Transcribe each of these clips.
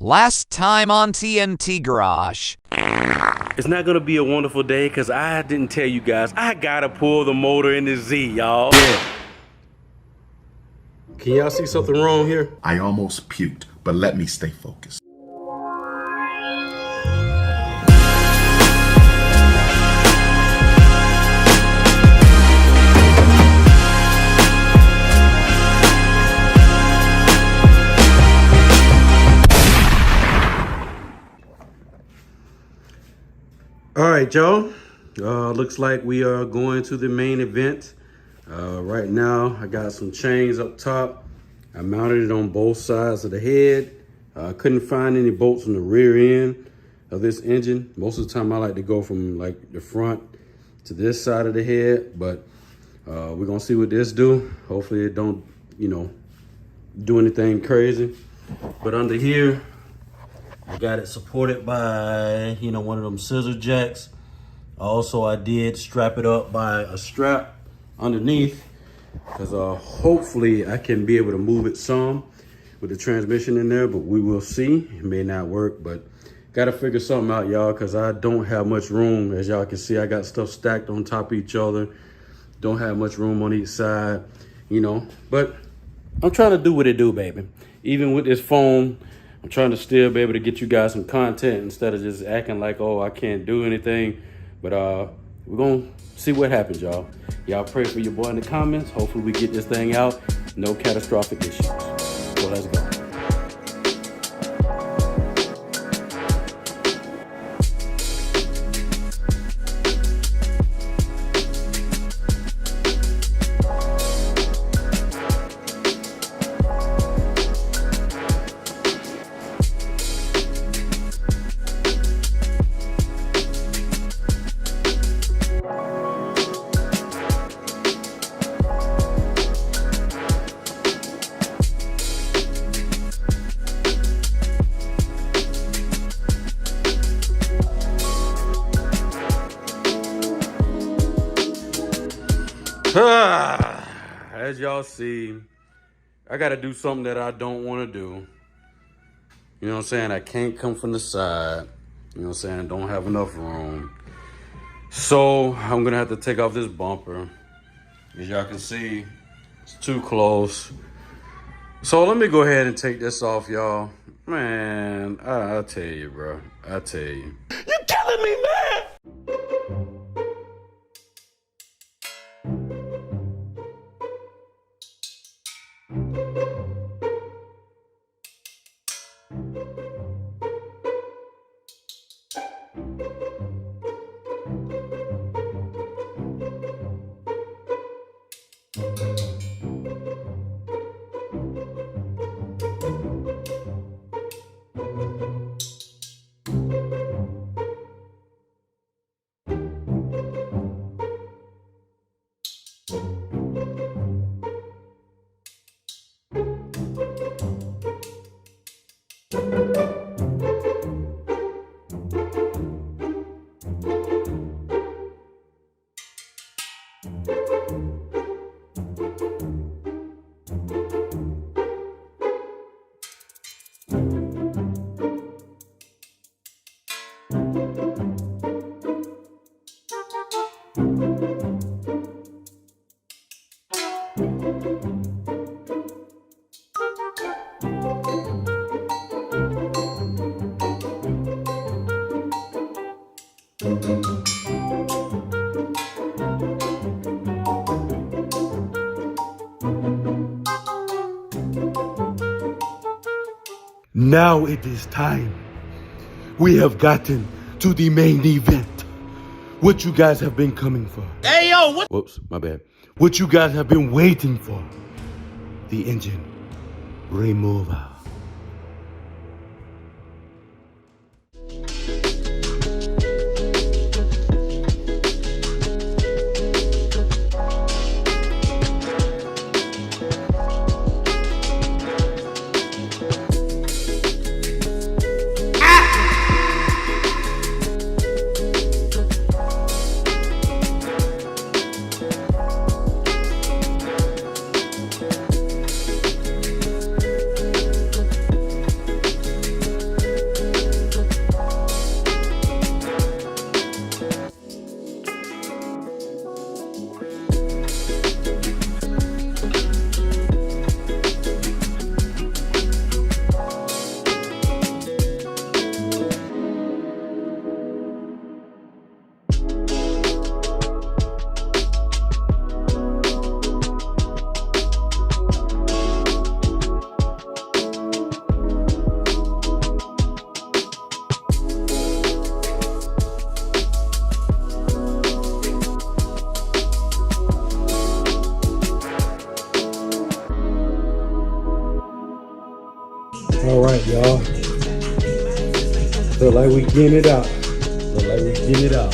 Last time on TNT Garage. It's not gonna be a wonderful day because I didn't tell you guys. I gotta pull the motor in the Z, y'all. Yeah. Can y'all see something wrong here? I almost puked, but let me stay focused. All right, y'all. Looks like we are going to the main event. Right now, I got some chains up top. I mounted it on both sides of the head. I couldn't find any bolts on the rear end of this engine. Most of the time, I like to go from like the front to this side of the head, but we're gonna see what this do. Hopefully it don't, do anything crazy. But under here, I got it supported by, one of them scissor jacks. Also, I did strap it up by a strap underneath because hopefully I can be able to move it some with the transmission in there, but we will see. It may not work, but got to figure something out, y'all, because I don't have much room. As y'all can see, I got stuff stacked on top of each other. Don't have much room on each side, but I'm trying to do what it do, baby. Even with this phone, I'm trying to still be able to get you guys some content instead of just acting like, oh, I can't do anything. But we're going to see what happens, y'all. Y'all pray for your boy in the comments. Hopefully we get this thing out. No catastrophic issues. So let's go. As y'all see, I got to do something that I don't want to do. You know what I'm saying? I can't come from the side. You know what I'm saying? I don't have enough room. So I'm going to have to take off this bumper. As y'all can see, it's too close. So let me go ahead and take this off, y'all. Man, I'll tell you, bro. I'll tell you. You killing me, man! Now it is time. We have gotten to the main event. What you guys have been coming for. Hey, yo, what? Whoops, my bad. What you guys have been waiting for. The engine remover. Feel like we getting it out. Feel like we getting it out.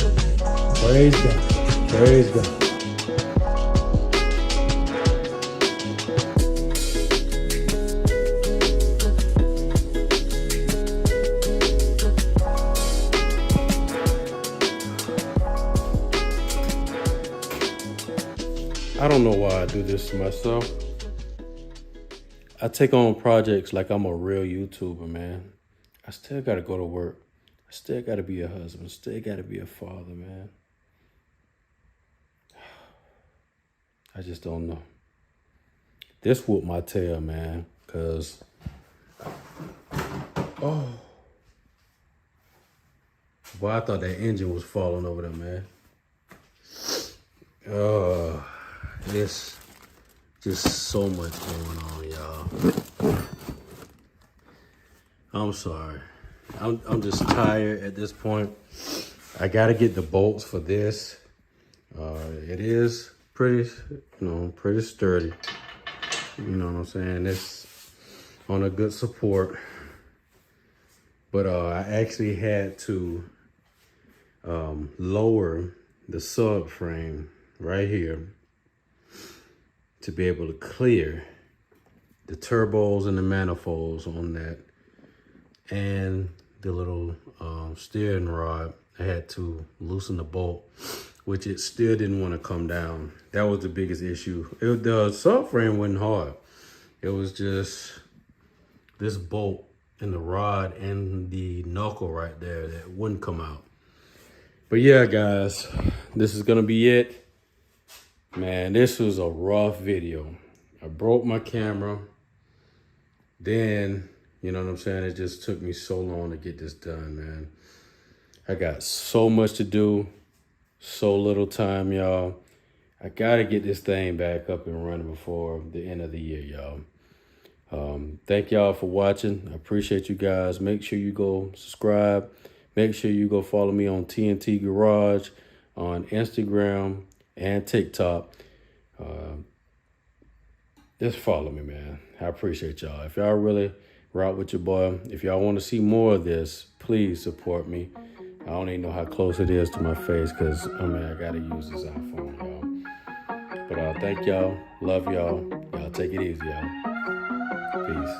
Praise God. Praise God. I don't know why I do this to myself. I take on projects like I'm a real YouTuber, man. I still gotta go to work. I still gotta be a husband. Still gotta be a father, man. I just don't know. This whooped my tail, man, cause boy, I thought that engine was falling over there, man. It's just so much going on, y'all. I'm sorry. I'm just tired at this point. I gotta get the bolts for this. It is pretty sturdy. You know what I'm saying? It's on a good support. But I actually had to lower the subframe right here to be able to clear the turbos and the manifolds on that, and the little steering rod. I had to loosen the bolt, which it still didn't want to come down. That was the biggest issue. The subframe wasn't hard. It was just this bolt and the rod and the knuckle right there that wouldn't come out. But yeah, guys, this is gonna be it. Man, this was a rough video. I broke my camera. Then, you know what I'm saying? It just took me so long to get this done, man. I got so much to do, so little time, y'all. I gotta get this thing back up and running before the end of the year, y'all. Thank y'all for watching. I appreciate you guys. Make sure you go subscribe. Make sure you go follow me on TNT Garage on Instagram and TikTok. Just follow me, man. I appreciate y'all. If y'all really rock with your boy, if y'all want to see more of this, please support me. I don't even know how close it is to my face because, I got to use this iPhone, y'all. But thank y'all. Love y'all. Y'all take it easy, y'all. Peace.